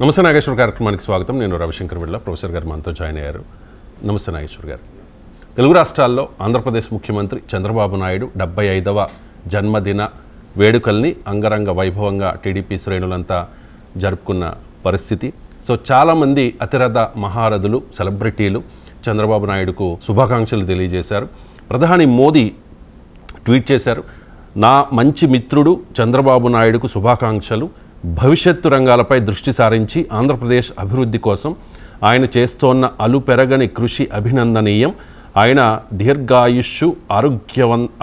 నమస్తే నాగేశ్వర్ కార్యక్రమానికి స్వాగతం. నేను రవిశంకర్ విళ్ళ. ప్రొఫెసర్ గారు మనతో జాయిన్ అయ్యారు. నమస్తే నాగేశ్వర్ గారు. తెలుగు రాష్ట్రాల్లో ఆంధ్రప్రదేశ్ ముఖ్యమంత్రి చంద్రబాబు నాయుడు 75వ జన్మదిన వేడుకల్ని అంగరంగ వైభవంగా టీడీపీ శ్రేణులంతా జరుపుకున్న పరిస్థితి. సో చాలామంది అతిరథ మహారథులు, సెలబ్రిటీలు చంద్రబాబు నాయుడుకు శుభాకాంక్షలు తెలియజేశారు. ప్రధాని మోదీ ట్వీట్ చేశారు, నా మంచి మిత్రుడు చంద్రబాబు నాయుడుకు శుభాకాంక్షలు. భవిష్యత్తు రంగాలపై దృష్టి సారించి ఆంధ్రప్రదేశ్ అభివృద్ధి కోసం ఆయన చేస్తోన్న అలుపెరగని కృషి అభినందనీయం. ఆయన దీర్ఘాయుష్షు,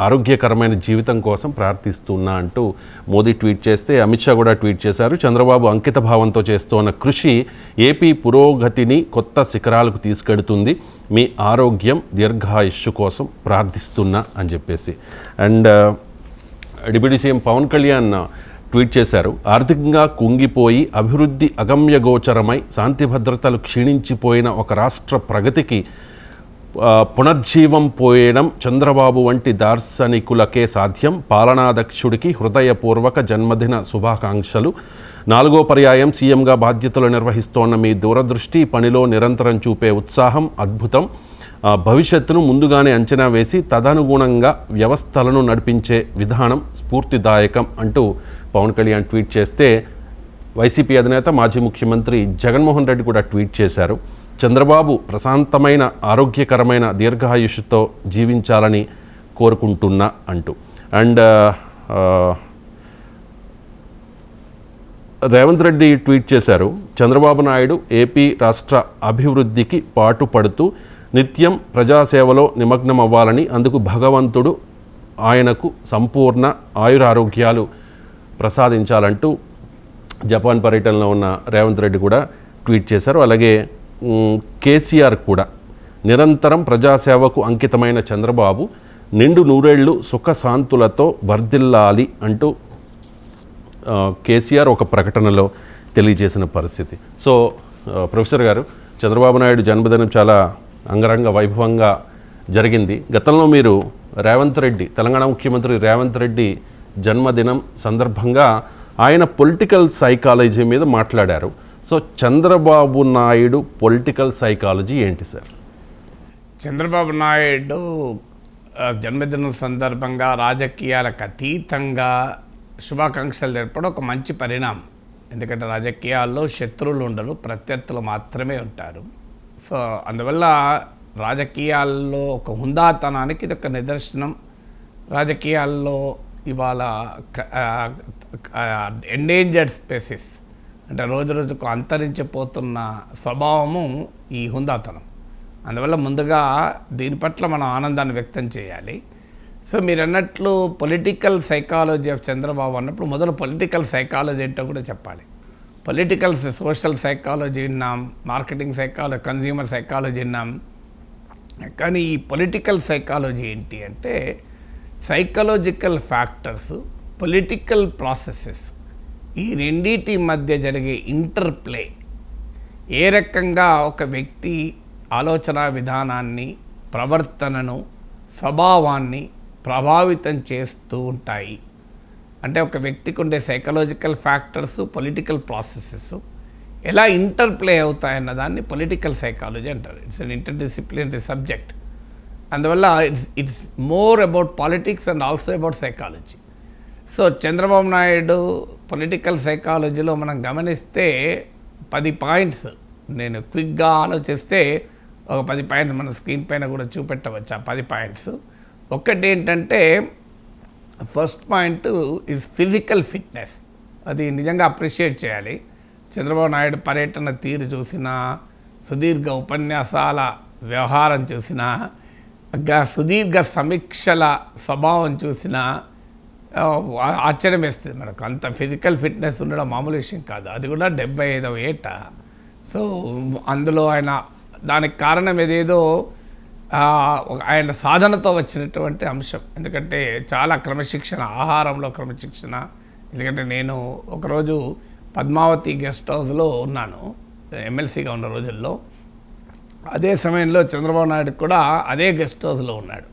ఆరోగ్యకరమైన జీవితం కోసం ప్రార్థిస్తున్నా అంటూ మోదీ ట్వీట్ చేస్తే, అమిత్ షా కూడా ట్వీట్ చేశారు. చంద్రబాబు అంకిత భావంతో చేస్తోన్న కృషి ఏపీ పురోగతిని కొత్త శిఖరాలకు తీసుకెడుతుంది. మీ ఆరోగ్యం, దీర్ఘాయుష్షు కోసం ప్రార్థిస్తున్నా అని చెప్పేసి. And deputy CM Pawan Kalyan tweet చేశారు, ఆర్థికంగా కుంగిపోయి అభివృద్ధి అగమ్యగోచరమై శాంతి భద్రతలు క్షీణించిపోయిన ఒక రాష్ట్ర ప్రగతికి పునర్జీవం పోయడం చంద్రబాబు వంటి దార్శనికులకే సాధ్యం. పాలనాధ్యక్షుడికి హృదయపూర్వక జన్మదిన శుభాకాంక్షలు. 4వ పర్యాయం సీఎంగా బాధ్యతలు నిర్వహిస్తోన్న మీ దూరదృష్టి, పనిలో నిరంతరం చూపే ఉత్సాహం అద్భుతం. భవిష్యత్తును ముందుగానే అంచనా వేసి తదనుగుణంగా వ్యవస్థలను నడిపించే విధానం స్ఫూర్తిదాయకం అంటూ పవన్ కళ్యాణ్ ట్వీట్ చేస్తే, వైసీపీ అధినేత మాజీ ముఖ్యమంత్రి జగన్మోహన్ రెడ్డి కూడా ట్వీట్ చేశారు, చంద్రబాబు ప్రశాంతమైన, ఆరోగ్యకరమైన దీర్ఘాయుష్తో జీవించాలని కోరుకుంటున్నా అంటూ. అండ్ రేవంత్ రెడ్డి ట్వీట్ చేశారు, చంద్రబాబు నాయుడు ఏపీ రాష్ట్ర అభివృద్ధికి పాటుపడుతూ నిత్యం ప్రజాసేవలో నిమగ్నం అవ్వాలని, అందుకు భగవంతుడు ఆయనకు సంపూర్ణ ఆయురారోగ్యాలు ప్రసాదించాలంటూ జపాన్ పర్యటనలో ఉన్న రేవంత్ రెడ్డి కూడా ట్వీట్ చేశారు. అలాగే కేసీఆర్ కూడా నిరంతరం ప్రజాసేవకు అంకితమైన చంద్రబాబు నిండు నూరేళ్లు సుఖశాంతులతో వర్ధిల్లాలి అంటూ కేసీఆర్ ఒక ప్రకటనలో తెలియజేసిన పరిస్థితి. సో ప్రొఫెసర్ గారు, చంద్రబాబు నాయుడు జన్మదినం చాలా అంగరంగ వైభవంగా జరిగింది. గతంలో మీరు రేవంత్ రెడ్డి, తెలంగాణ ముఖ్యమంత్రి రేవంత్ రెడ్డి జన్మదినం సందర్భంగా ఆయన పొలిటికల్ సైకాలజీ మీద మాట్లాడారు. So Chandrababu Naidu political psychology ఏంటి సార్? చంద్రబాబు నాయుడు జన్మదినం సందర్భంగా రాజకీయాలకు అతీతంగా శుభాకాంక్షలు తెలపడం ఒక మంచి పరిణామం. ఎందుకంటే రాజకీయాల్లో శత్రువులు ఉండరు, ప్రత్యర్థులు మాత్రమే ఉంటారు. సో అందువల్ల రాజకీయాల్లో ఒక హుందాతనానికి ఇది ఒక నిదర్శనం. రాజకీయాల్లో ఇవాళ ఎండేంజర్డ్ స్పీసీస్ అంటే రోజు రోజుకు అంతరించిపోతున్న స్వభావము ఈ హుందాతనం. అందువల్ల ముందుగా దీని పట్ల మనం ఆనందాన్ని వ్యక్తం చేయాలి. సో మీరు అన్నట్లు పొలిటికల్ సైకాలజీ ఆఫ్ చంద్రబాబు అన్నప్పుడు మొదలు పొలిటికల్ సైకాలజీ ఏంటో కూడా చెప్పాలి. పొలిటికల్ సోషల్ సైకాలజీ విన్నాం, మార్కెటింగ్ సైకాలజీ, కన్జ్యూమర్ సైకాలజీ విన్నాం. కానీ ఈ పొలిటికల్ సైకాలజీ ఏంటి అంటే సైకలాజికల్ ఫ్యాక్టర్స్, పొలిటికల్ ప్రాసెసెస్, ఈ రెండింటి మధ్య జరిగే ఇంటర్ప్లే ఏ రకంగా ఒక వ్యక్తి ఆలోచన విధానాన్ని, ప్రవర్తనను, స్వభావాన్ని ప్రభావితం చేస్తూ ఉంటాయి. అంటే ఒక వ్యక్తికి ఉండే సైకలాజికల్ ఫ్యాక్టర్స్, పొలిటికల్ ప్రాసెసెస్ ఎలా ఇంటర్ప్లే అవుతాయన్న దాన్ని పొలిటికల్ సైకాలజీ అంటారు. It's an interdisciplinary subject. అందువల్ల it's more about politics and also about psychology. So Chandrababu Naidu political సైకాలజీలో మనం గమనిస్తే 10 పాయింట్స్, నేను క్విక్గా ఆలోచిస్తే ఒక 10 పాయింట్స్ మన స్క్రీన్ పైన కూడా చూపెట్టవచ్చు. ఆ 10 పాయింట్స్ ఒకటి ఏంటంటే, first point is physical fitness. అది నిజంగా అప్రిషియేట్ చేయాలి. చంద్రబాబు నాయుడు పర్యటన తీరు చూసినా, సుదీర్ఘ ఉపన్యాసాల వ్యవహారం చూసినా, సుదీర్ఘ సమీక్షల స్వభావం చూసినా ఆశ్చర్యం వేస్తుంది మనకు. అంత ఫిజికల్ ఫిట్నెస్ ఉండడం మామూలు విషయం కాదు. అది కూడా 75వ ఏట. సో అందులో ఆయన దానికి కారణం ఏదేదో ఆయన సాధనతో వచ్చినటువంటి అంశం. ఎందుకంటే చాలా క్రమశిక్షణ, ఆహారంలో క్రమశిక్షణ. ఎందుకంటే నేను ఒకరోజు పద్మావతి గెస్ట్ హౌస్లో ఉన్నాను ఎమ్మెల్సీగా ఉన్న రోజుల్లో. అదే సమయంలో చంద్రబాబు నాయుడు కూడా అదే గెస్ట్ హౌస్లో ఉన్నాడు.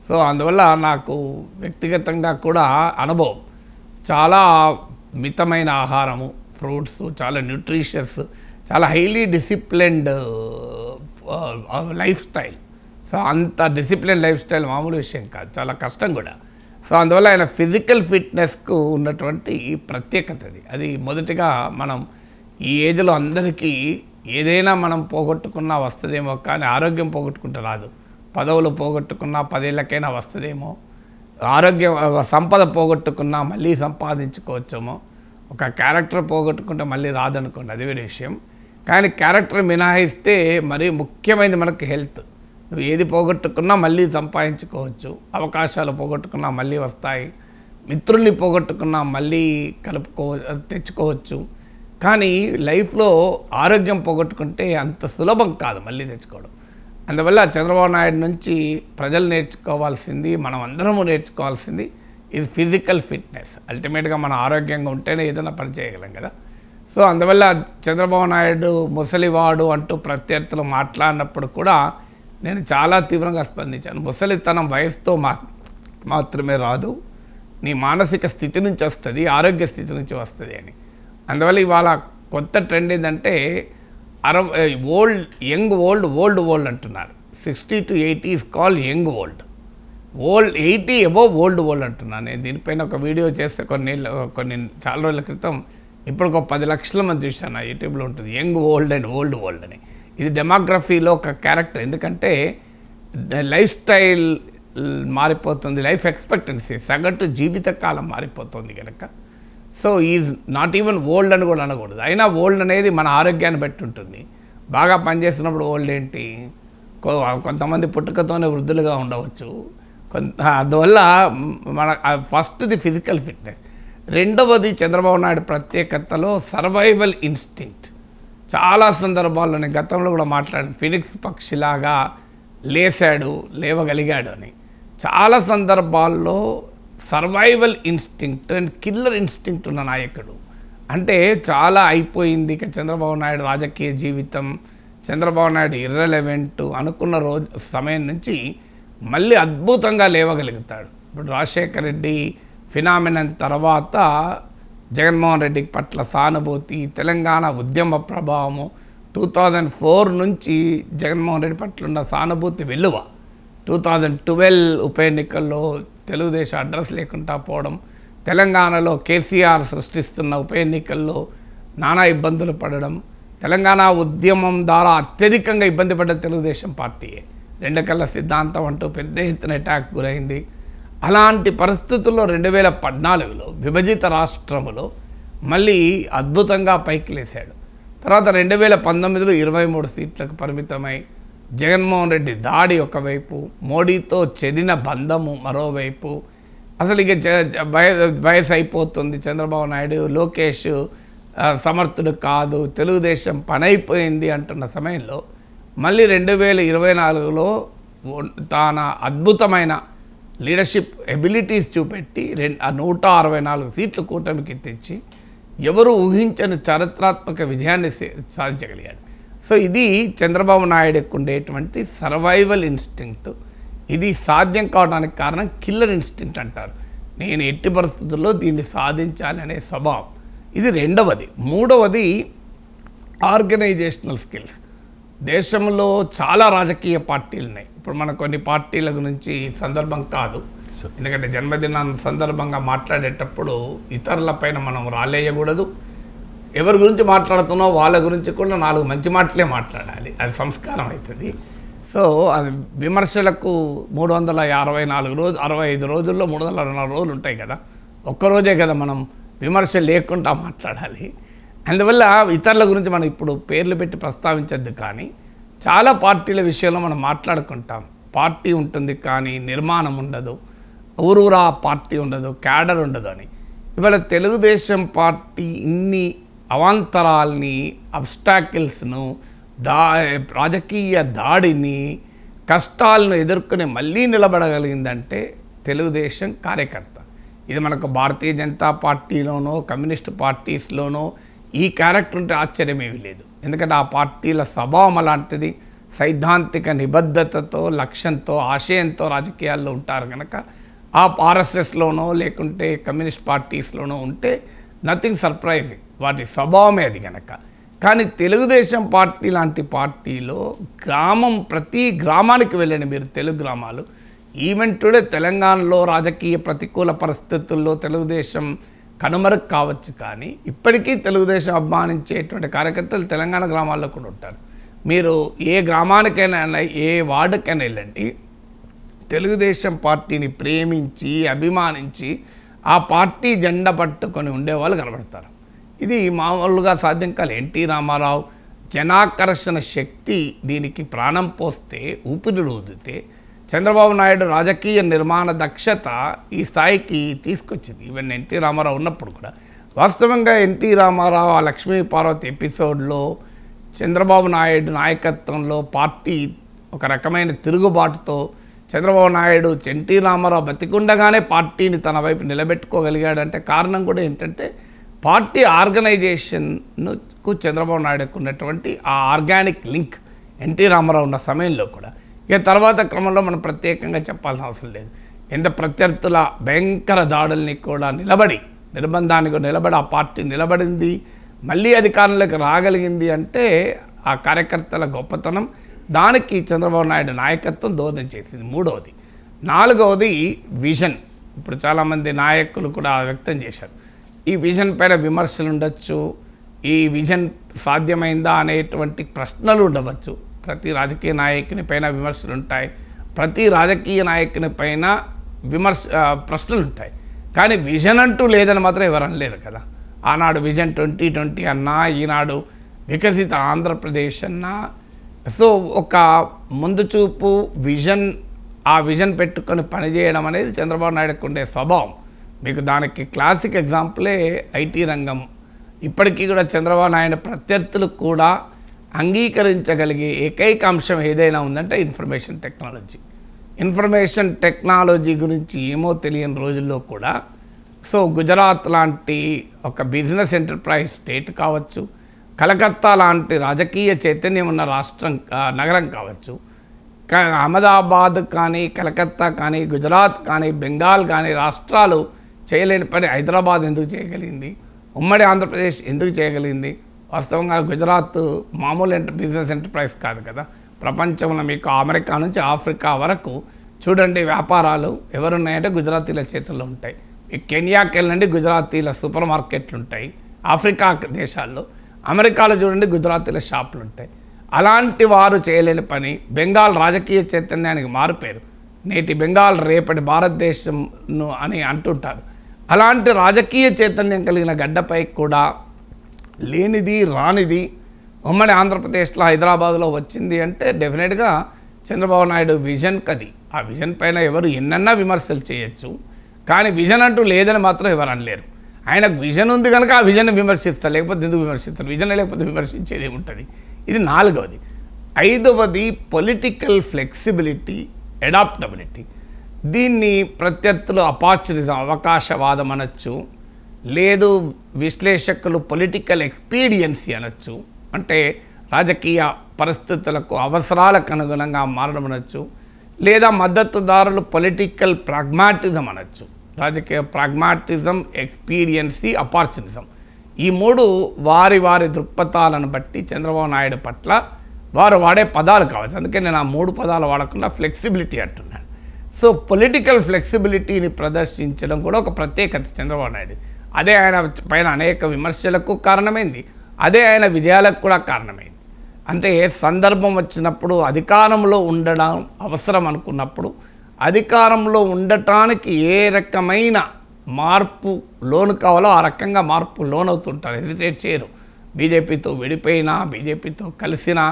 సో అందువల్ల నాకు వ్యక్తిగతంగా కూడా అనుభవం. చాలా మితమైన ఆహారము, ఫ్రూట్స్, చాలా న్యూట్రిషియస్, చాలా highly disciplined life style. So అంత డిసిప్లిన్ లైఫ్ స్టైల్ మామూలు విషయం కాదు, చాలా కష్టం కూడా. సో అందువల్ల ఆయన ఫిజికల్ ఫిట్నెస్కు ఉన్నటువంటి ప్రత్యేకత అది మొదటిగా మనం ఈ ఏజ్లో అందరికీ ఏదైనా మనం పోగొట్టుకున్నా వస్తుందేమో, కానీ ఆరోగ్యం పోగొట్టుకుంటే రాదు. పదవులు పోగొట్టుకున్నా 10 ఏళ్ళకైనా వస్తుందేమో, ఆరోగ్యం సంపద పోగొట్టుకున్నా మళ్ళీ సంపాదించుకోవచ్చేమో, ఒక క్యారెక్టర్ పోగొట్టుకుంటే మళ్ళీ రాదనుకోండి, అది వేరే విషయం. కానీ క్యారెక్టర్ మినహాయిస్తే మరీ ముఖ్యమైనది మనకు హెల్త్. నువ్వు ఏది పోగొట్టుకున్నా మళ్ళీ సంపాదించుకోవచ్చు, అవకాశాలు పోగొట్టుకున్నా మళ్ళీ వస్తాయి, మిత్రుల్ని పోగొట్టుకున్నా మళ్ళీ తెచ్చుకోవచ్చు. కానీ లైఫ్లో ఆరోగ్యం పోగొట్టుకుంటే అంత సులభం కాదు మళ్ళీ తెచ్చుకోవడం. అందువల్ల చంద్రబాబు నాయుడు నుంచి ప్రజలు నేర్చుకోవాల్సింది, మనం అందరము నేర్చుకోవాల్సింది ఇది ఫిజికల్ ఫిట్నెస్. అల్టిమేట్గా మన ఆరోగ్యంగా ఉంటేనే ఏదైనా పని చేయగలం కదా. సో అందువల్ల చంద్రబాబు నాయుడు ముసలివాడు అంటూ ప్రత్యర్థులు మాట్లాడినప్పుడు కూడా నేను చాలా తీవ్రంగా స్పందించాను. ముసలితనం వయసుతో మాత్రమే రాదు, నీ మానసిక స్థితి నుంచి వస్తుంది, ఆరోగ్య స్థితి నుంచి వస్తుంది అని. అందువల్ల ఇవాళ కొత్త ట్రెండ్ ఏంటంటే యంగ్ ఓల్డ్ అంటున్నారు. 60 to 80 is called young old. 80 above old అంటున్నాను. నేను దీనిపైన ఒక వీడియో చేస్తే కొన్ని చాలా రోజుల క్రితం, ఇప్పుడు ఒక 10 లక్షల మంది చూశాను, యూట్యూబ్లో ఉంటుంది, యంగ్ ఓల్డ్ అండ్ ఓల్డ్ అని. ఇది డెమోగ్రఫీలో ఒక క్యారెక్టర్. ఎందుకంటే లైఫ్ స్టైల్ మారిపోతుంది, లైఫ్ ఎక్స్పెక్టెన్సీ సగటు జీవితకాలం మారిపోతుంది కనుక. So is not even old అని కూడా అనకూడదు. అయినా ఓల్డ్ అనేది మన ఆరోగ్యాన్ని బట్టి ఉంటుంది. బాగా పనిచేస్తున్నప్పుడు ఓల్డ్ ఏంటి, కొంతమంది పుట్టుకతోనే వృద్ధులుగా ఉండవచ్చు. అందువల్ల మన ఫస్ట్ది ఫిజికల్ ఫిట్నెస్. రెండవది చంద్రబాబు నాయుడు ప్రత్యేకతలో సర్వైవల్ ఇన్స్టింక్ట్. చాలా సందర్భాల్లో నేను గతంలో కూడా మాట్లాడాను, ఫినిక్స్ పక్షిలాగా లేవగలిగాడు అని. చాలా సందర్భాల్లో survival instinct and killer instinct ఉన్న నాయకుడు. అంటే చాలా అయిపోయింది ఇక చంద్రబాబు నాయుడు రాజకీయ జీవితం, చంద్రబాబు నాయుడు ఇర్రెలెవెంట్ అనుకున్న సమయం నుంచి మళ్ళీ అద్భుతంగా లేవగలుగుతాడు. ఇప్పుడు రాజశేఖర రెడ్డి ఫినామినన్ తర్వాత జగన్మోహన్ రెడ్డి పట్ల సానుభూతి, తెలంగాణ ఉద్యమ ప్రభావము, 2004 నుంచి జగన్మోహన్ రెడ్డి పట్ల ఉన్న సానుభూతి వెల్లువ, 2012 ఉప ఎన్నికల్లో తెలుగుదేశం అడ్రస్ లేకుండా పోవడం, తెలంగాణలో కేసీఆర్ సృష్టిస్తున్న ఉప ఎన్నికల్లో నానా ఇబ్బందులు పడడం, తెలంగాణ ఉద్యమం ద్వారా అత్యధికంగా ఇబ్బంది పడ్డ తెలుగుదేశం పార్టీయే. 2 కళ్ళ సిద్ధాంతం అంటూ పెద్ద ఎత్తున అటాక్ గురైంది. అలాంటి పరిస్థితుల్లో 2014లో విభజిత రాష్ట్రములో మళ్ళీ అద్భుతంగా పైకి లేశాడు. తర్వాత 2019లో 23 సీట్లకు పరిమితమై జగన్మోహన్ రెడ్డి దాడి ఒకవైపు, మోడీతో చెదిన బంధము మరోవైపు, అసలు ఇక వయసు అయిపోతుంది, చంద్రబాబు నాయుడు లోకేష్ సమర్థుడు కాదు, తెలుగుదేశం పనైపోయింది అంటున్న సమయంలో మళ్ళీ 2024లో తన అద్భుతమైన లీడర్షిప్ ఎబిలిటీస్ చూపెట్టి 164 సీట్లు కూటమికి తెచ్చి ఎవరు ఊహించని చారిత్రాత్మక విజయాన్ని సాధించగలిగాడు. సో ఇది చంద్రబాబు నాయుడుకు ఉండేటువంటి సర్వైవల్ ఇన్స్టింక్ట్. ఇది సాధ్యం కావడానికి కారణం కిల్లర్ ఇన్స్టింక్ట్ అంటారు. నేను ఎట్టి పరిస్థితుల్లో దీన్ని సాధించాలి అనే స్వభావం, ఇది రెండవది. మూడవది ఆర్గనైజేషనల్ స్కిల్స్. దేశంలో చాలా రాజకీయ పార్టీలు ఉన్నాయి. ఇప్పుడు మన కొన్ని పార్టీల గురించి సందర్భం కాదు, ఎందుకంటే జన్మదినం సందర్భంగా మాట్లాడేటప్పుడు ఇతరులపైన మనం రాలేయకూడదు. ఎవరి గురించి మాట్లాడుతున్నో వాళ్ళ గురించి కూడా 4 మంచి మాటలే మాట్లాడాలి, అది సంస్కారం అవుతుంది. సో అది విమర్శలకు 364 రోజులు, 65 రోజుల్లో 364 రోజులు ఉంటాయి కదా, ఒక్కరోజే కదా మనం విమర్శ లేకుండా మాట్లాడాలి. అందువల్ల ఇతరుల గురించి మనం ఇప్పుడు పేర్లు పెట్టి ప్రస్తావించద్దు, కానీ చాలా పార్టీల విషయంలో మనం మాట్లాడుకుంటాం. పార్టీ ఉంటుంది కానీ నిర్మాణం ఉండదు, ఊరూరా పార్టీ ఉండదు, క్యాడర్ ఉండదు అని. ఇవాళ తెలుగుదేశం పార్టీ ఇన్ని అవాంతరాల్ని, అబ్స్టాకిల్స్ను, రాజకీయ దాడిని, కష్టాలను ఎదుర్కొని మళ్ళీ నిలబడగలిగిందంటే తెలుగుదేశం కార్యకర్త. ఇది మనకు భారతీయ జనతా పార్టీలోనో కమ్యూనిస్ట్ పార్టీస్లోనో ఈ క్యారెక్టర్ ఉంటే ఆశ్చర్యమేమీ లేదు. ఎందుకంటే ఆ పార్టీల స్వభావం అలాంటిది, సైద్ధాంతిక నిబద్ధతతో, లక్ష్యంతో, ఆశయంతో రాజకీయాల్లో ఉంటారు కనుక ఆ ఆర్ఎస్ఎస్లోనో లేకుంటే కమ్యూనిస్ట్ పార్టీస్లోనో ఉంటే నథింగ్ సర్ప్రైజింగ్. వాటి స్వభావమే అది కనుక. కానీ తెలుగుదేశం పార్టీ లాంటి పార్టీలో ప్రతి గ్రామానికి వెళ్ళండి మీరు, తెలుగు గ్రామాలు. ఈవెన్ టుడే తెలంగాణలో రాజకీయ ప్రతికూల పరిస్థితుల్లో తెలుగుదేశం కనుమరుగు కావచ్చు, కానీ ఇప్పటికీ తెలుగుదేశం అభిమానించేటువంటి కార్యకర్తలు తెలంగాణ గ్రామాల్లో కూడా ఉంటారు. మీరు ఏ గ్రామానికైనా ఏ వార్డుకైనా వెళ్ళండి, తెలుగుదేశం పార్టీని ప్రేమించి అభిమానించి ఆ పార్టీ జెండా పట్టుకొని ఉండేవాళ్ళు కనబడతారు. ఇది మామూలుగా సాధ్యం కాదు. ఎన్టీ రామారావు జనాకర్షణ శక్తి దీనికి ప్రాణం పోస్తే, ఊపిరి ఊదితే, చంద్రబాబు నాయుడు రాజకీయ నిర్మాణ దక్షత ఈ స్థాయికి తీసుకొచ్చింది. ఈవెన్ ఎన్టీ రామారావు ఉన్నప్పుడు కూడా వాస్తవంగా ఎన్టీ రామారావు ఆ లక్ష్మీ పార్వతి ఎపిసోడ్లో చంద్రబాబు నాయుడు నాయకత్వంలో పార్టీ ఒక రకమైన తిరుగుబాటుతో చంద్రబాబు నాయుడు ఎన్టీ రామారావు బతికుండగానే పార్టీని తన వైపు నిలబెట్టుకోగలిగాడంటే కారణం కూడా ఏంటంటే పార్టీ ఆర్గనైజేషన్కు చంద్రబాబు నాయుడుకు ఉన్నటువంటి ఆ ఆర్గానిక్ లింక్ ఎన్టీ రామారావు ఉన్న సమయంలో కూడా. ఇక తర్వాత క్రమంలో మనం ప్రత్యేకంగా చెప్పాల్సిన అవసరం లేదు. ఎంత ప్రత్యర్థుల భయంకర దాడుల్ని కూడా నిర్బంధానికి నిలబడి ఆ పార్టీ నిలబడింది, మళ్ళీ అధికారంలోకి రాగలిగింది అంటే ఆ కార్యకర్తల గొప్పతనం. దానికి చంద్రబాబు నాయుడు నాయకత్వం దోహదం చేసింది. మూడవది. నాలుగవది విజన్. ఇప్పుడు చాలామంది నాయకులు కూడా వ్యక్తం చేశారు. ఈ విజన్ పైన విమర్శలు ఉండొచ్చు, ఈ విజన్ సాధ్యమైందా అనేటువంటి ప్రశ్నలు ఉండవచ్చు. ప్రతి రాజకీయ నాయకుని పైన విమర్శలు ఉంటాయి, ప్రతి రాజకీయ నాయకుని పైన ప్రశ్నలు ఉంటాయి. కానీ విజన్ అంటూ లేదని మాత్రం ఎవరు అనలేరు కదా. ఆనాడు విజన్ 2020 అన్నా, ఈనాడు వికసిత ఆంధ్రప్రదేశ్ అన్నా. సో ఒక ముందు చూపు విజన్, ఆ విజన్ పెట్టుకొని పనిచేయడం అనేది చంద్రబాబు నాయుడుకు ఉండే స్వభావం. మీకు దానికి క్లాసిక్ ఎగ్జాంపులే ఐటీ రంగం. ఇప్పటికీ కూడా చంద్రబాబు నాయుడు ప్రత్యర్థులు కూడా అంగీకరించగలిగే ఏకైక అంశం ఏదైనా ఉందంటే ఇన్ఫర్మేషన్ టెక్నాలజీ. ఇన్ఫర్మేషన్ టెక్నాలజీ గురించి ఏమో తెలియని రోజుల్లో కూడా సో గుజరాత్ లాంటి ఒక బిజినెస్ ఎంటర్ప్రైజ్ స్టేట్ కావచ్చు, కలకత్తా లాంటి రాజకీయ చైతన్యం ఉన్న నగరం కావచ్చు, అహ్మదాబాద్ కానీ, కలకత్తా కానీ, గుజరాత్ కానీ, బెంగాల్ కానీ రాష్ట్రాలు చేయలేని పని హైదరాబాద్ ఎందుకు చేయగలిగింది, ఉమ్మడి ఆంధ్రప్రదేశ్ ఎందుకు చేయగలిగింది? వాస్తవంగా గుజరాత్ మామూలు బిజినెస్ ఎంటర్ప్రైజ్ కాదు కదా. ప్రపంచంలో మీకు అమెరికా నుంచి ఆఫ్రికా వరకు చూడండి వ్యాపారాలు ఎవరున్నాయంటే గుజరాతీల చేతుల్లో ఉంటాయి. ఈ కెన్యాకి వెళ్ళండి గుజరాతీల సూపర్ మార్కెట్లు ఉంటాయి. ఆఫ్రికా దేశాల్లో, అమెరికాలో చూడండి గుజరాతీల షాపులు ఉంటాయి. అలాంటి వారు చేయలేని పని బెంగాల్ రాజకీయ చైతన్యానికి మారిపోయారు. నేటి బెంగాల్ రేపటి భారతదేశంను అని అంటుంటారు. అలాంటి రాజకీయ చైతన్యం కలిగిన గడ్డపై కూడా లేనిది రానిది ఉమ్మడి ఆంధ్రప్రదేశ్లో హైదరాబాద్లో వచ్చింది అంటే డెఫినెట్గా చంద్రబాబు నాయుడు విజన్ కది. ఆ విజన్ పైన ఎవరు ఎన్నన్నా విమర్శలు చేయొచ్చు, కానీ విజన్ అంటూ లేదని మాత్రం ఎవరు అనలేరు. ఆయనకు విజన్ ఉంది కనుక ఆ విజన్ విమర్శిస్తారు, లేకపోతే ఎందుకు విమర్శిస్తారు? విజన్ లేకపోతే విమర్శించేది ఏముంటుంది? ఇది నాలుగవది. ఐదవది పొలిటికల్ ఫ్లెక్సిబిలిటీ, అడాప్టబిలిటీ. దీన్ని ప్రత్యర్థులు అపార్చునిజం, అవకాశవాదం అనొచ్చు, లేదు విశ్లేషకులు పొలిటికల్ ఎక్స్పీడియన్సీ అనొచ్చు. అంటే రాజకీయ పరిస్థితులకు అవసరాలకు అనుగుణంగా మారడం అనొచ్చు, లేదా మద్దతుదారులు పొలిటికల్ ప్రాగ్మాటిజం అనొచ్చు. రాజకీయ ప్రాగ్మాటిజం, ఎక్స్పీడియన్సీ, అపార్చునిజం. ఈ మూడు వారి వారి దృక్పథాలను బట్టి చంద్రబాబు నాయుడు పట్ల వారు వాడే పదాలు కావచ్చు. అందుకే నేను ఆ మూడు పదాలు వాడకుండా ఫ్లెక్సిబిలిటీ అంటున్నాను. సో పొలిటికల్ ఫ్లెక్సిబిలిటీని ప్రదర్శించడం కూడా ఒక ప్రత్యేకత చంద్రబాబు నాయుడు. అదే ఆయన పైన అనేక విమర్శలకు కారణమైంది, అదే ఆయన విజయాలకు కూడా కారణమైంది. అంటే సందర్భం వచ్చినప్పుడు అధికారంలో ఉండడం అవసరం అనుకున్నప్పుడు అధికారంలో ఉండటానికి ఏ రకమైన మార్పు లోను కావాలో ఆ రకంగా మార్పు లోనవుతుంటారు, హెజిటేట్ చేయరు. బీజేపీతో విడిపోయినా, బీజేపీతో కలిసినా,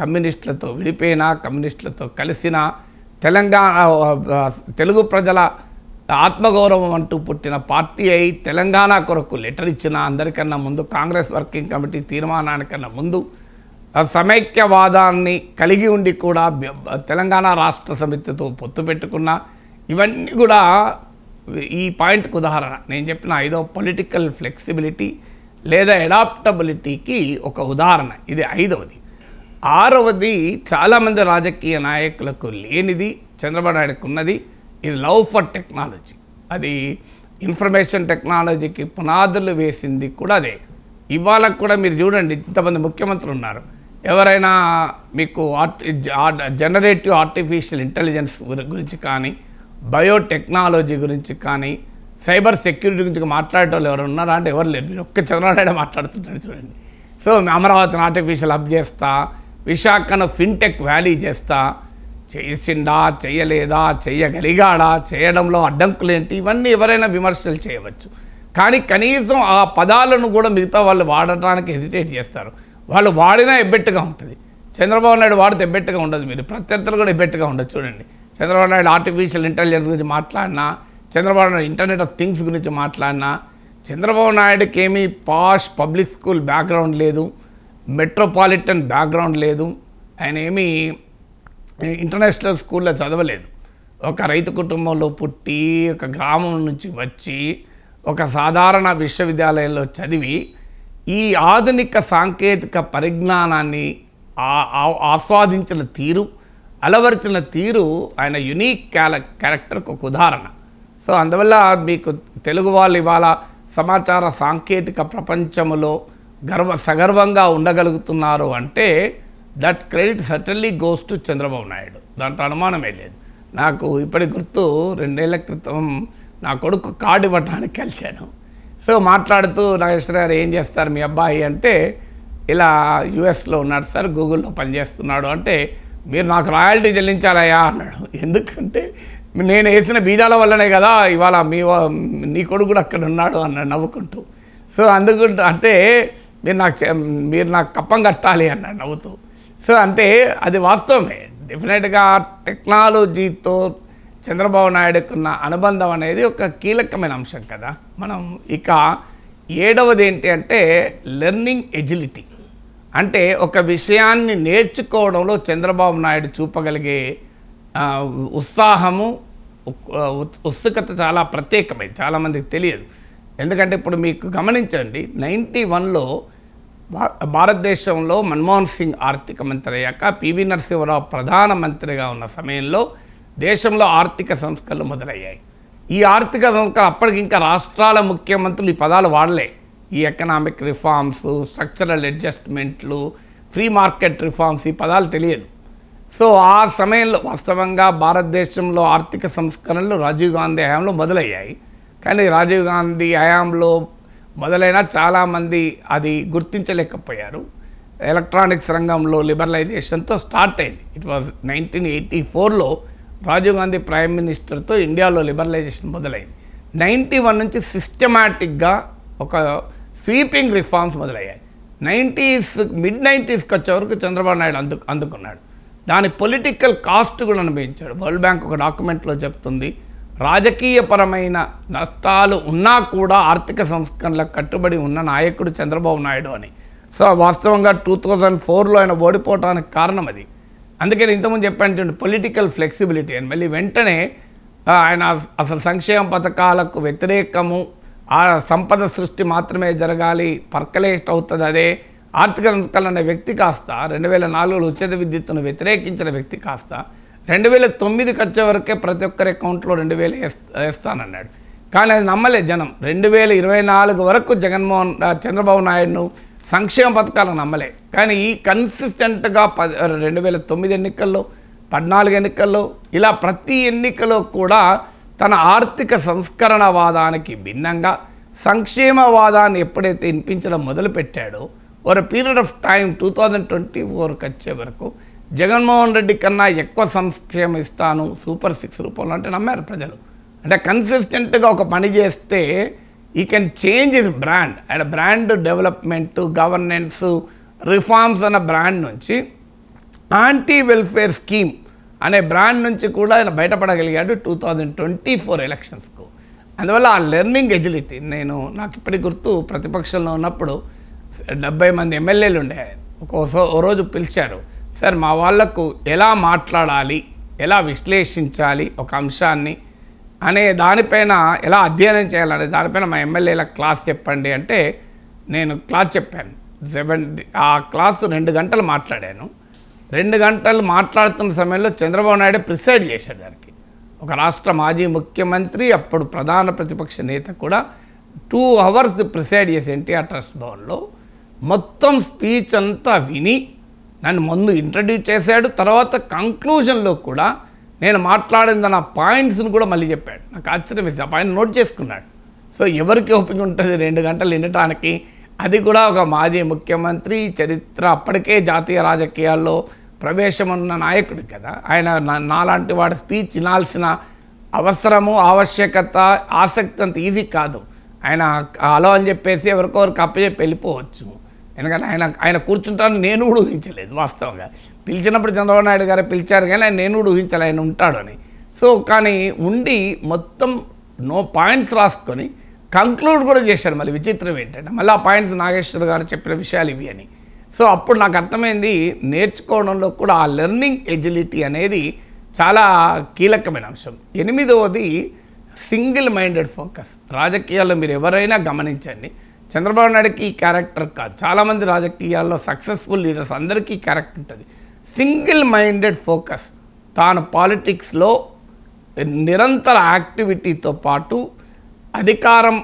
కమ్యూనిస్టులతో విడిపోయినా, కమ్యూనిస్టులతో కలిసినా, తెలుగు ప్రజల ఆత్మగౌరవం అంటూ పుట్టిన పార్టీ అయి తెలంగాణ కొరకు లెటర్ ఇచ్చిన అందరికన్నా ముందు, కాంగ్రెస్ వర్కింగ్ కమిటీ తీర్మానానికన్నా ముందు సమైక్యవాదాన్ని కలిగి ఉండి కూడా తెలంగాణ రాష్ట్ర సమితితో పొత్తు పెట్టుకున్న, ఇవన్నీ కూడా ఈ పాయింట్కి ఉదాహరణ. నేను చెప్పిన ఐదో పొలిటికల్ ఫ్లెక్సిబిలిటీ లేదా అడాప్టబిలిటీకి ఒక ఉదాహరణ. ఇది ఐదవది. ఆరవది చాలామంది రాజకీయ నాయకులకు లేనిది చంద్రబాబు నాయుడుకు ఉన్నది. ఇది లవ్ ఫర్ టెక్నాలజీ. అది ఇన్ఫర్మేషన్ టెక్నాలజీకి పునాదులు వేసింది కూడా అదే. ఇవాళ కూడా మీరు చూడండి, ఇంతమంది ముఖ్యమంత్రులు ఉన్నారు. ఎవరైనా మీకు జనరేటివ్ ఆర్టిఫిషియల్ ఇంటెలిజెన్స్ గురించి కానీ, బయోటెక్నాలజీ గురించి కానీ, సైబర్ సెక్యూరిటీ గురించి మాట్లాడే వాళ్ళు ఎవరు ఉన్నారా అంటే ఎవరు లేరు. మీరు ఒక్క చంద్రబాబు నాయుడు మాట్లాడుతుంటాడు చూడండి. సో అమరావతిని ఆర్టిఫిషియల్ హబ్ చేస్తా, విశాఖను ఫిన్టెక్ వ్యాలీ చేస్తా, చేసిండా, చేయలేదా, చేయగలిగాడా, చేయడంలో అడ్డంకులేంటి, ఇవన్నీ ఎవరైనా విమర్శలు చేయవచ్చు. కానీ కనీసం ఆ పదాలను కూడా మిగతా వాళ్ళు వాడటానికి హెసిటేట్ చేస్తారు. వాళ్ళు వాడినా ఎబ్బెట్టుగా ఉంటుంది. చంద్రబాబు నాయుడు వాడితే ఎబ్బెట్టుగా ఉండదు. మీరు ప్రత్యర్థులు కూడా ఎబ్బెట్టుగా ఉండదు. చూడండి, చంద్రబాబు నాయుడు ఆర్టిఫిషియల్ ఇంటెలిజెన్స్ గురించి మాట్లాడినా, Chandrababu Naidu internet of things గురించి మాట్లాడినా, చంద్రబాబు నాయుడుకి ఏమీ పాష్ పబ్లిక్ స్కూల్ బ్యాక్గ్రౌండ్ లేదు, మెట్రోపాలిటన్ బ్యాక్గ్రౌండ్ లేదు, ఆయన ఏమీ ఇంటర్నేషనల్ స్కూల్లో చదవలేదు. ఒక రైతు కుటుంబంలో పుట్టి, ఒక గ్రామం నుంచి వచ్చి, ఒక సాధారణ విశ్వవిద్యాలయంలో చదివి, ఈ ఆధునిక సాంకేతిక పరిజ్ఞానాన్ని ఆస్వాదించిన తీరు, అలవరిచిన తీరు ఆయన యునీక్ క్యారెక్టర్కి ఒక ఉదాహరణ. సో అందువల్ల మీకు తెలుగు వాళ్ళు ఇవాళ సమాచార సాంకేతిక ప్రపంచంలో సగర్వంగా ఉండగలుగుతున్నారు అంటే that credit certainly goes to Chandrababu Naidu. దాంట్లో అనుమానమే లేదు. నాకు ఇప్పటి గుర్తు 2 ఏళ్ల క్రితం నా కొడుకు కార్డు ఇవ్వటానికి కలిశాను. సో మాట్లాడుతూ నాగేశ్వర గారు ఏం చేస్తారు మీ అబ్బాయి అంటే, ఇలా యుఎస్లో ఉన్నాడు సార్, గూగుల్లో పనిచేస్తున్నాడు అంటే, మీరు నాకు రాయల్టీ చెల్లించాలయ్యా అన్నాడు. ఎందుకంటే నేను వేసిన బీజాల వల్లనే కదా ఇవాళ నీ కొడుకు కూడా అక్కడ ఉన్నాడు అన్నాడు నవ్వుకుంటూ. సో అందుకుంటూ అంటే మీరు నాకు కప్పం కట్టాలి అన్నాడు నవ్వుతూ. సో అంటే అది వాస్తవమే. డెఫినెట్గా టెక్నాలజీతో చంద్రబాబు నాయుడుకున్న అనుబంధం అనేది ఒక కీలకమైన అంశం కదా. మనం ఇక 7వది ఏంటి అంటే లెర్నింగ్ ఎజిలిటీ. అంటే ఒక విషయాన్ని నేర్చుకోవడంలో చంద్రబాబు నాయుడు చూపగలిగే ఉత్సాహము, ఉత్సుకత చాలా ప్రత్యేకమైంది. చాలామందికి తెలియదు. ఎందుకంటే ఇప్పుడు మీకు గమనించండి, 91లో భారతదేశంలో మన్మోహన్ సింగ్ ఆర్థిక మంత్రి అయ్యాక పివి నరసింహరావు ప్రధానమంత్రిగా ఉన్న సమయంలో దేశంలో ఆర్థిక సంస్కరణలు మొదలయ్యాయి. ఈ ఆర్థిక సంస్కరణ అప్పటికి ఇంకా రాష్ట్రాల ముఖ్యమంత్రులు ఈ పదాలు వాడలే. ఈ ఎకనామిక్ రిఫార్మ్స్, స్ట్రక్చరల్ అడ్జస్ట్మెంట్లు, ఫ్రీ మార్కెట్ రిఫార్మ్స్, ఈ పదాలు తెలియదు. సో ఆ సమయంలో వాస్తవంగా భారతదేశంలో ఆర్థిక సంస్కరణలు రాజీవ్ గాంధీ హయాంలో మొదలయ్యాయి. కానీ రాజీవ్ గాంధీ హయాంలో మొదలైన చాలామంది అది గుర్తించలేకపోయారు. ఎలక్ట్రానిక్స్ రంగంలో లిబరలైజేషన్తో స్టార్ట్ అయింది. ఇట్ వాజ్ 1984లో రాజీవ్ గాంధీ ప్రైమ్ మినిస్టర్తో ఇండియాలో లిబరలైజేషన్ మొదలైంది. 91 నుంచి సిస్టమాటిక్గా ఒక స్వీపింగ్ రిఫార్మ్స్ మొదలయ్యాయి. మిడ్-90s వచ్చే వరకు చంద్రబాబు నాయుడు అందుకున్నాడు. దాని పొలిటికల్ కాస్ట్ కూడా అనుభవించాడు. వరల్డ్ బ్యాంక్ ఒక డాక్యుమెంట్లో చెప్తుంది, రాజకీయపరమైన నష్టాలు ఉన్నా కూడా ఆర్థిక సంస్కరణలకు కట్టుబడి ఉన్న నాయకుడు చంద్రబాబు నాయుడు అని. సో వాస్తవంగా 2004లో ఆయన ఓడిపోవడానికి కారణం అది. అందుకని ఇంతకుముందు చెప్పాను పొలిటికల్ ఫ్లెక్సిబిలిటీ అని. మళ్ళీ వెంటనే ఆయన అసలు సంక్షేమ పథకాలకు వ్యతిరేకము, ఆ సంపద సృష్టి మాత్రమే జరగాలి, పర్కలేట్ అవుతుంది అదే ఆర్థిక సంస్కరణ అనే వ్యక్తి కాస్త 2004లో ఉచిత విద్యుత్తును వ్యతిరేకించిన వ్యక్తి కాస్త 2009కి వచ్చే వరకే ప్రతి ఒక్కరి అకౌంట్లో 2000 వేస్తానన్నాడు. కానీ అది నమ్మలే జనం. 2024 వరకు చంద్రబాబు నాయుడును సంక్షేమ పథకాలను నమ్మలే. కానీ ఈ కన్సిస్టెంట్గా 2009 ఎన్నికల్లో, 14 ఎన్నికల్లో, ఇలా ప్రతి ఎన్నికలో కూడా తన ఆర్థిక సంస్కరణవాదానికి భిన్నంగా సంక్షేమవాదాన్ని ఎప్పుడైతే వినిపించడం మొదలుపెట్టాడో ఒక పీరియడ్ ఆఫ్ టైం 2024కి వచ్చే వరకు జగన్మోహన్ రెడ్డి కన్నా ఎక్కువ సంక్షేమం ఇస్తాను సూపర్ 6 రూపంలో అంటే నమ్మారు ప్రజలు. అంటే కన్సిస్టెంట్గా ఒక పని చేస్తే ఈ can change his brand. And brand development, governance, reforms అన్న బ్రాండ్ నుంచి యాంటీ వెల్ఫేర్ స్కీమ్ అనే బ్రాండ్ నుంచి కూడా ఆయన బయటపడగలిగాడు 2024 ఎలక్షన్స్కు. అందువల్ల ఆ లెర్నింగ్ ఎజిలిటీ, నాకు ఇప్పటికి గుర్తు, ప్రతిపక్షంలో ఉన్నప్పుడు 70 మంది ఎమ్మెల్యేలు ఉండే. ఓ రోజు పిలిచారు, సార్ మా వాళ్లకు ఎలా మాట్లాడాలి, ఎలా విశ్లేషించాలి ఒక అంశాన్ని అనే దానిపైన, ఎలా అధ్యయనం చేయాలనే దానిపైన మా ఎమ్మెల్యేలకు క్లాస్ చెప్పండి అంటే నేను క్లాస్ చెప్పాను. ఆ క్లాసు 2 గంటలు మాట్లాడాను. 2 గంటలు మాట్లాడుతున్న సమయంలో చంద్రబాబు నాయుడు ప్రిసైడ్ చేశాడు దానికి. ఒక రాష్ట్ర మాజీ ముఖ్యమంత్రి, అప్పుడు ప్రధాన ప్రతిపక్ష నేత కూడా 2 అవర్స్ ప్రిసైడ్ చేసి ఎన్టీఆర్ ట్రస్ట్ భవన్లో మొత్తం స్పీచ్ అంతా విని నన్ను ముందు ఇంట్రడ్యూస్ చేశాడు. తర్వాత కంక్లూజన్లో కూడా నేను మాట్లాడిన నా పాయింట్స్ని కూడా మళ్ళీ చెప్పాడు. నాకు ఆశ్చర్యం వేసింది. ఆ పాయింట్ నోట్ చేసుకున్నాడు. సో ఎవరికి ఓపిక ఉంటుంది 2 గంటలు వినటానికి? అది కూడా ఒక మాజీ ముఖ్యమంత్రి, చరిత్ర అప్పటికే జాతీయ రాజకీయాల్లో ప్రవేశం ఉన్న నాయకుడు కదా ఆయన. నాలాంటి వాడి స్పీచ్ వినాల్సిన అవసరము, ఆవశ్యకత, ఆసక్తి అంత ఈజీ కాదు. ఆయన హలో అని చెప్పేసి ఎవరికొవరికి అప్పచెప్పి వెళ్ళిపోవచ్చు. ఎందుకంటే ఆయన కూర్చుంటాను నేను కూడా ఊహించలేదు వాస్తవంగా. పిలిచినప్పుడు చంద్రబాబు నాయుడు గారు పిలిచారు కానీ నేను కూడా ఊహించాలి ఆయన ఉంటాడు అని. సో కానీ ఉండి మొత్తం పాయింట్స్ రాసుకొని కంక్లూడ్ కూడా చేశాడు. మళ్ళీ విచిత్రం ఏంటంటే మళ్ళీ ఆ పాయింట్స్ నాగేశ్వర్ గారు చెప్పిన విషయాలు ఇవి అని. సో అప్పుడు నాకు అర్థమైంది నేర్చుకోవడంలో కూడా ఆ లెర్నింగ్ ఎజిలిటీ అనేది చాలా కీలకమైన అంశం. 8వది సింగిల్ మైండెడ్ ఫోకస్. రాజకీయాల్లో మీరు ఎవరైనా గమనించండి, చంద్రబాబు నాయుడుకి ఈ క్యారెక్టర్ కాదు, చాలామంది రాజకీయాల్లో సక్సెస్ఫుల్ లీడర్స్ అందరికీ క్యారెక్టర్ ఉంటుంది. Single minded focus. తాను పాలిటిక్స్లో నిరంతర యాక్టివిటీతో పాటు అధికారం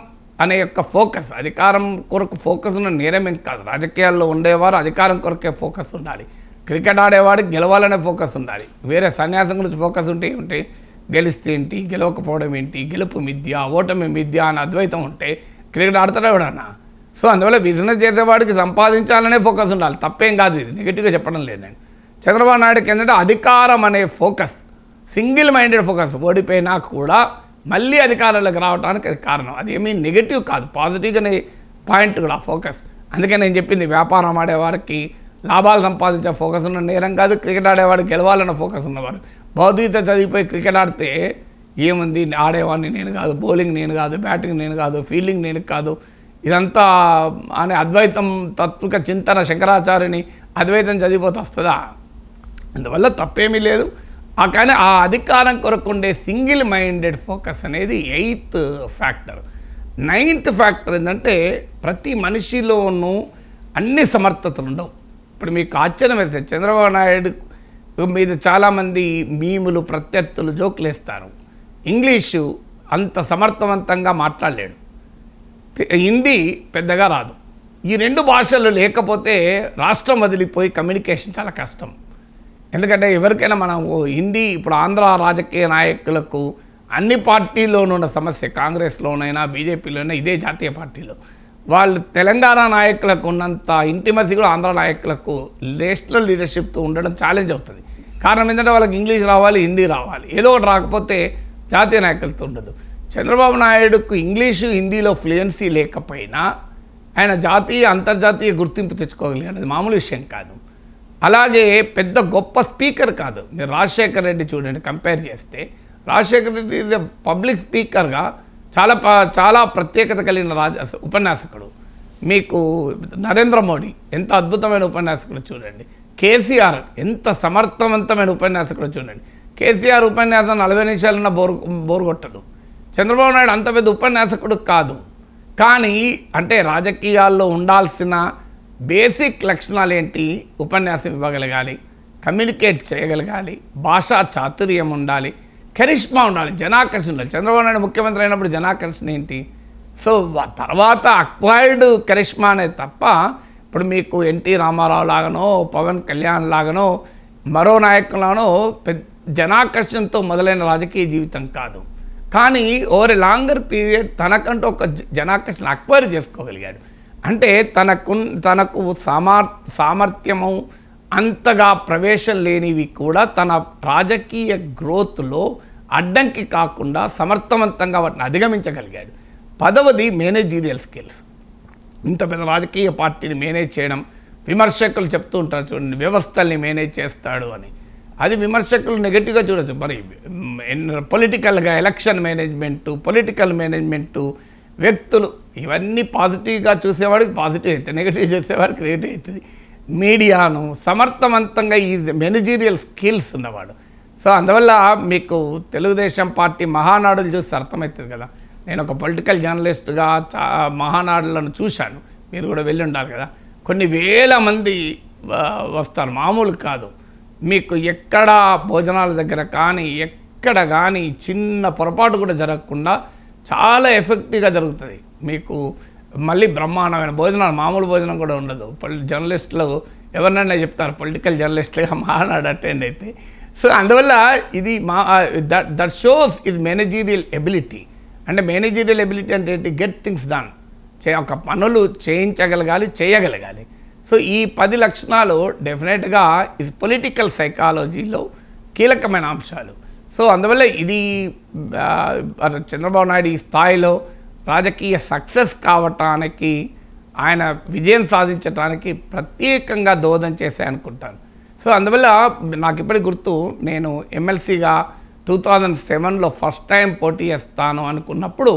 అనే యొక్క ఫోకస్, అధికారం కొరకు ఫోకస్ ఉన్న నేరమేం కాదు. రాజకీయాల్లో ఉండేవారు అధికారం కొరకే ఫోకస్ ఉండాలి. క్రికెట్ ఆడేవాడికి గెలవాలనే ఫోకస్ ఉండాలి. వేరే సన్యాసం గురించి ఫోకస్ ఉంటే ఏమిటి, గెలిస్తే ఏంటి, గెలవకపోవడం ఏంటి, గెలుపు మిథ్య, ఓటమి మిథ్య అని అద్వైతం ఉంటే క్రికెట్ ఆడతాడు ఎవడన్నా. సో అందువల్ల బిజినెస్ చేసేవాడికి సంపాదించాలనే ఫోకస్ ఉండాలి. తప్పేం కాదు, ఇది నెగిటివ్గా చెప్పడం లేదండి. చంద్రబాబు నాయుడుకి ఏంటంటే అధికారం అనే ఫోకస్, సింగిల్ మైండెడ్ ఫోకస్. ఓడిపోయినా కూడా మళ్ళీ అధికారంలోకి రావడానికి అది కారణం. అది ఏమీ నెగిటివ్ కాదు, పాజిటివ్గానే పాయింట్ కూడా ఫోకస్. అందుకే నేను చెప్పింది వ్యాపారం ఆడేవారికి లాభాలు సంపాదించే ఫోకస్ ఉన్న నేరం కాదు, క్రికెట్ ఆడేవాడికి గెలవాలన్న ఫోకస్ ఉన్నవారు. భౌతికత చదివిపోయి క్రికెట్ ఆడితే ఏముంది, ఆడేవాడిని నేను కాదు, బౌలింగ్ నేను కాదు, బ్యాటింగ్ నేను కాదు, ఫీల్డింగ్ నేను కాదు, ఇదంతా అనే అద్వైతం తత్విక చింతన శంకరాచార్యుని అద్వైతం చదివిపోతే వస్తుందా? అందువల్ల తప్పేమీ లేదు. కానీ ఆ అధికారం కొరకు ఉండే సింగిల్ మైండెడ్ ఫోకస్ అనేది 8th ఫ్యాక్టర్. 9th ఫ్యాక్టర్ ఏంటంటే ప్రతి మనిషిలోనూ అన్ని సమర్థతలు ఉండవు. ఇప్పుడు మీకు ఆశ్చర్యం వేస్తే చంద్రబాబు నాయుడు మీద చాలామంది మీములు, ప్రత్యర్థులు, జోకులు వేస్తారు. ఇంగ్లీషు అంత సమర్థవంతంగా మాట్లాడలేడు, హిందీ పెద్దగా రాదు. ఈ 2 భాషలు లేకపోతే రాష్ట్రం వదిలిపోయి కమ్యూనికేషన్ చాలా కష్టం. ఎందుకంటే ఎవరికైనా మనం హిందీ, ఇప్పుడు ఆంధ్ర రాజకీయ నాయకులకు అన్ని పార్టీల్లోనూ ఉన్న సమస్య, కాంగ్రెస్లోనైనా బీజేపీలోనైనా ఇదే, జాతీయ పార్టీలో వాళ్ళు తెలంగాణ నాయకులకు ఉన్నంత ఇంటిమసీ కూడా ఆంధ్ర నాయకులకు నేషనల్ లీడర్షిప్తో ఉండడం ఛాలెంజ్ అవుతుంది. కారణం ఏంటంటే వాళ్ళకి ఇంగ్లీష్ రావాలి, హిందీ రావాలి, ఏదో ఒకటి రాకపోతే జాతీయ నాయకులతో ఉండదు. చంద్రబాబు నాయుడుకు ఇంగ్లీషు, హిందీలో ఫ్లూయెన్సీ లేకపోయినా ఆయన జాతీయ అంతర్జాతీయ గుర్తింపు తెచ్చుకోగలిగాడు, అది మామూలు విషయం కాదు. అలాగే పెద్ద గొప్ప స్పీకర్ కాదు. మీరు రాజశేఖర్ రెడ్డి చూడండి, కంపేర్ చేస్తే Rajasekhar Reddy is a public స్పీకర్గా చాలా ప్రత్యేకత కలిగిన ఉపన్యాసకుడు. మీకు నరేంద్ర మోడీ ఎంత అద్భుతమైన ఉపన్యాసకుడు చూడండి. కేసీఆర్ ఎంత సమర్థవంతమైన ఉపన్యాసకుడు చూడండి. కేసీఆర్ ఉపన్యాసం 40 నిమిషాలన్నా బోరు కొట్టదు. చంద్రబాబు నాయుడు అంత పెద్ద ఉపన్యాసకుడు కాదు, కానీ అంటే రాజకీయాల్లో ఉండాల్సిన బేసిక్ లక్షణాలు ఏంటి? ఉపన్యాసం ఇవ్వగలగాలి, కమ్యూనికేట్ చేయగలగాలి, భాషా చాతుర్యం ఉండాలి, కరిష్మా ఉండాలి, జనాకర్షణ ఉండాలి. చంద్రబాబు నాయుడు ముఖ్యమంత్రి అయినప్పుడు జనాకర్షణ ఏంటి? సో తర్వాత అక్వైర్డ్ కరిష్మా అనేది తప్ప ఇప్పుడు మీకు ఎన్టీ రామారావు లాగానో, పవన్ కళ్యాణ్ లాగానో, మరో నాయకులానో జనాకర్షణతో మొదలైన రాజకీయ జీవితం కాదు. కానీ ఓవర్ ఎ లాంగర్ పీరియడ్ తనకంటూ ఒక జనాకర్షణ అక్వైర్ చేసుకోగలిగాడు. అంటే తనకు సామర్థ్యము అంతగా ప్రవేశం లేనివి కూడా తన రాజకీయ గ్రోత్లో అడ్డంకి కాకుండా సమర్థవంతంగా వాటిని అధిగమించగలిగాడు. 10వది మేనేజీరియల్ స్కిల్స్. ఇంత పెద్ద రాజకీయ పార్టీని మేనేజ్ చేయడం, విమర్శకులు చెప్తూ ఉంటారు చూడండి, వ్యవస్థల్ని మేనేజ్ చేస్తాడు అని. అది విమర్శకులు నెగటివ్గా చూడొచ్చు. మరి పొలిటికల్గా ఎలక్షన్ మేనేజ్మెంటు, పొలిటికల్ మేనేజ్మెంటు, వ్యక్తులు, ఇవన్నీ పాజిటివ్గా చూసేవాడికి పాజిటివ్ అవుతుంది, నెగిటివ్ చూసేవాడికి నెగిటివ్ అవుతుంది. మీడియాను సమర్థవంతంగా ఈ మేనేజీరియల్ స్కిల్స్ ఉన్నవాడు. సో అందువల్ల మీకు తెలుగుదేశం పార్టీ మహానాడులు చూస్తే అర్థమవుతుంది కదా. నేను ఒక పొలిటికల్ జర్నలిస్ట్గా మహానాడులను చూశాను, మీరు కూడా వెళ్ళి ఉండాలి కదా. కొన్ని వేల మంది వస్తారు, మామూలు కాదు. మీకు ఎక్కడ భోజనాల దగ్గర కానీ ఎక్కడ కానీ చిన్న పొరపాటు కూడా జరగకుండా చాలా ఎఫెక్టివ్గా జరుగుతుంది. మీకు మళ్ళీ బ్రహ్మాండమైన భోజనాలు, మామూలు భోజనం కూడా ఉండదు. జర్నలిస్టులు ఎవరినైనా చెప్తారు, పొలిటికల్ జర్నలిస్టులుగా మానాడు అటెండ్ అయితే. సో అందువల్ల ఇది దట్ షోస్ ఇది మేనేజీరియల్ ఎబిలిటీ. అంటే మేనేజీరియల్ ఎబిలిటీ అంటే ఏంటి? గెట్ థింగ్స్ డన్, ఒక పనులు చేయించగలగాలి, చేయగలగాలి. సో ఈ 10 లక్షణాలు డెఫినెట్గా ఇది పొలిటికల్ సైకాలజీలో కీలకమైన అంశాలు. సో అందువల్ల ఇది చంద్రబాబు నాయుడు ఈ స్థాయిలో రాజకీయ సక్సెస్ కావటానికి, ఆయన విజయం సాధించడానికి ప్రత్యేకంగా దోహదం చేశాయి అనుకుంటాను. సో అందువల్ల నాకు ఇప్పటికి గుర్తు, నేను ఎమ్మెల్సీగా 2007లో ఫస్ట్ టైం పోటీ చేస్తాను అనుకున్నప్పుడు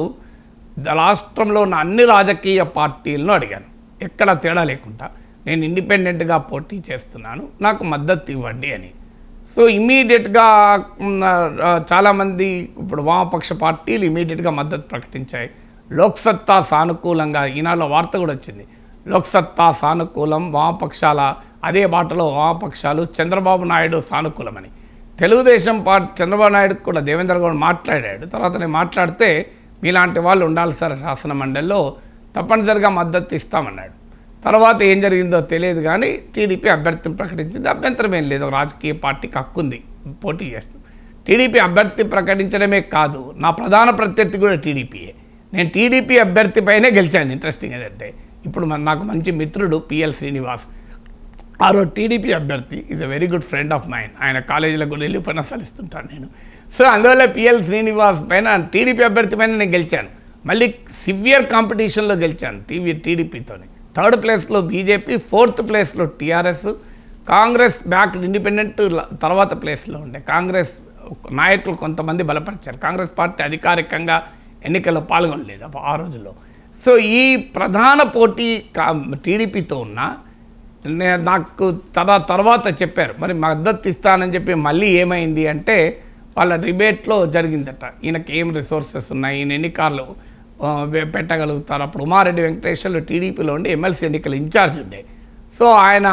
రాష్ట్రంలో ఉన్న అన్ని రాజకీయ పార్టీలను అడిగాను, ఎక్కడ తేడా లేకుండా నేను ఇండిపెండెంట్గా పోటీ చేస్తున్నాను, నాకు మద్దతు ఇవ్వండి అని. సో ఇమీడియట్గా చాలామంది ఇప్పుడు వామపక్ష పార్టీలు ఇమీడియట్గా మద్దతు ప్రకటించాయి. లోక్సత్తా సానుకూలంగా, ఈనాడులో వార్త కూడా వచ్చింది, లోక్సత్తా సానుకూలం, వామపక్షాల అదే బాటలో వామపక్షాలు, చంద్రబాబు నాయుడు సానుకూలమని. తెలుగుదేశం పార్టీ చంద్రబాబు నాయుడు కూడా దేవేంద్ర గౌడ్ మాట్లాడాడు. తర్వాత నేను మాట్లాడితే మీలాంటి వాళ్ళు ఉండాలి సార్ శాసన మండలిలో, తప్పనిసరిగా మద్దతు ఇస్తామన్నాడు. తర్వాత ఏం జరిగిందో తెలియదు కానీ టీడీపీ అభ్యర్థిని ప్రకటించింది. అభ్యంతరం ఏం లేదు, రాజకీయ పార్టీకి హక్కుంది పోటీ చేస్తాం. టీడీపీ అభ్యర్థి ప్రకటించడమే కాదు, నా ప్రధాన ప్రత్యర్థి కూడా టీడీపీయే. నేను టీడీపీ అభ్యర్థిపైనే గెలిచాను. ఇంట్రెస్టింగ్ ఏదంటే ఇప్పుడు నాకు మంచి మిత్రుడు పిఎల్ శ్రీనివాస్, ఆ రోజు టీడీపీ అభ్యర్థి, is a very good friend of mind. ఆయన కాలేజీలకు కూడా వెళ్ళి ఉపన్యాసాలు ఇస్తుంటాను నేను. సో అందువల్ల పిఎల్ శ్రీనివాస్ పైన, టీడీపీ అభ్యర్థి పైన నేను గెలిచాను. మళ్ళీ సివియర్ కాంపిటీషన్లో గెలిచాను టీడీపీతోనే. 3rd ప్లేస్లో బీజేపీ, 4th ప్లేస్లో టీఆర్ఎస్, కాంగ్రెస్ బ్యాక్డ్ ఇండిపెండెంట్ తర్వాత ప్లేస్లో ఉండే. కాంగ్రెస్ నాయకులు కొంతమంది బలపరిచారు. కాంగ్రెస్ పార్టీ అధికారికంగా ఎన్నికల్లో పాల్గొనలేదు ఆ రోజుల్లో. సో ఈ ప్రధాన పోటీ టీడీపీతో ఉన్న నాకు తర్వాత చెప్పారు, మరి మద్దతు ఇస్తానని చెప్పి మళ్ళీ ఏమైంది అంటే వాళ్ళ డిబేట్లో జరిగిందట, ఈయనకి ఏం రిసోర్సెస్ ఉన్నాయి, ఈయన ఎన్ని కార్లు పెట్టగలుగుతారు. అప్పుడు ఉమారెడ్డి వెంకటేశ్వర్లు టీడీపీలో ఉండి ఎమ్మెల్సీ ఎన్నికల ఇన్ఛార్జ్ ఉండే. సో ఆయన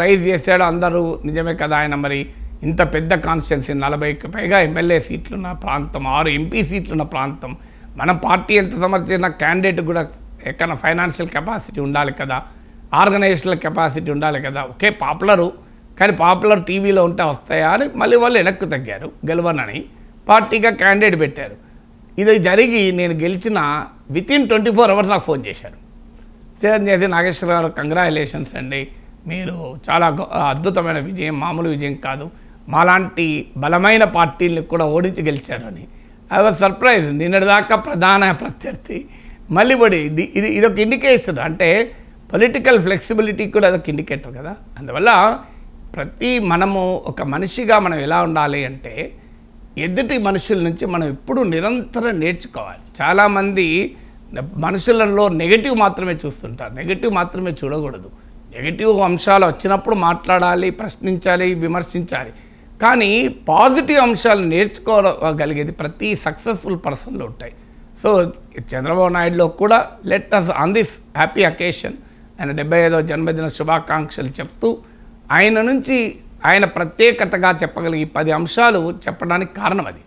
రైజ్ చేశాడు, అందరూ నిజమే కదా, ఆయన మరి ఇంత పెద్ద కాన్స్టిట్యున్సీ, 40కి పైగా ఎమ్మెల్యే సీట్లున్న ప్రాంతం, 6 ఎంపీ సీట్లున్న ప్రాంతం, మన పార్టీ ఎంత సమర్థించిన క్యాండిడేట్ కూడా ఎక్కడ ఫైనాన్షియల్ కెపాసిటీ ఉండాలి కదా, ఆర్గనైజేషనల్ కెపాసిటీ ఉండాలి కదా. ఒకే పాపులరు, కానీ పాపులర్ టీవీలో ఉంటే వస్తాయా అని మళ్ళీ వాళ్ళు వెనక్కు తగ్గారు, గెలవనని పార్టీగా క్యాండిడేట్ పెట్టారు. ఇది జరిగి నేను గెలిచిన వితిన్ 24 అవర్స్ నాకు ఫోన్ చేశారు. ఫోన్ చేసి, నాగేశ్వర గారు కంగ్రాచులేషన్స్ అండి, మీరు చాలా అద్భుతమైన విజయం, మామూలు విజయం కాదు, మాలాంటి బలమైన పార్టీని కూడా ఓడించి గెలిచారు అని. I was surprise. నిన్నటిదాకా ప్రధాన ప్రత్యర్థి మళ్ళీ పడి ఇది ఒక ఇండికేషన్. అంటే పొలిటికల్ ఫ్లెక్సిబిలిటీ కూడా అదొక ఇండికేటర్ కదా. అందువల్ల మనము ఒక మనిషిగా మనం ఎలా ఉండాలి అంటే, ఎదుటి మనుషుల నుంచి మనం ఎప్పుడు నిరంతరం నేర్చుకోవాలి. చాలామంది మనుషులలో నెగటివ్ మాత్రమే చూస్తుంటారు, నెగటివ్ మాత్రమే చూడకూడదు. నెగటివ్ అంశాలు వచ్చినప్పుడు మాట్లాడాలి, ప్రశ్నించాలి, విమర్శించాలి. కానీ పాజిటివ్ అంశాలు నేర్చుకోగలిగేది ప్రతి సక్సెస్ఫుల్ పర్సన్లో ఉంటాయి. సో చంద్రబాబు నాయుడులో కూడా let us on this happy occasion ఆయన 75వ జన్మదిన శుభాకాంక్షలు చెప్తూ, ఆయన నుంచి ఆయన ప్రత్యేకతగా చెప్పగలిగే 10 అంశాలు చెప్పడానికి కారణం అది.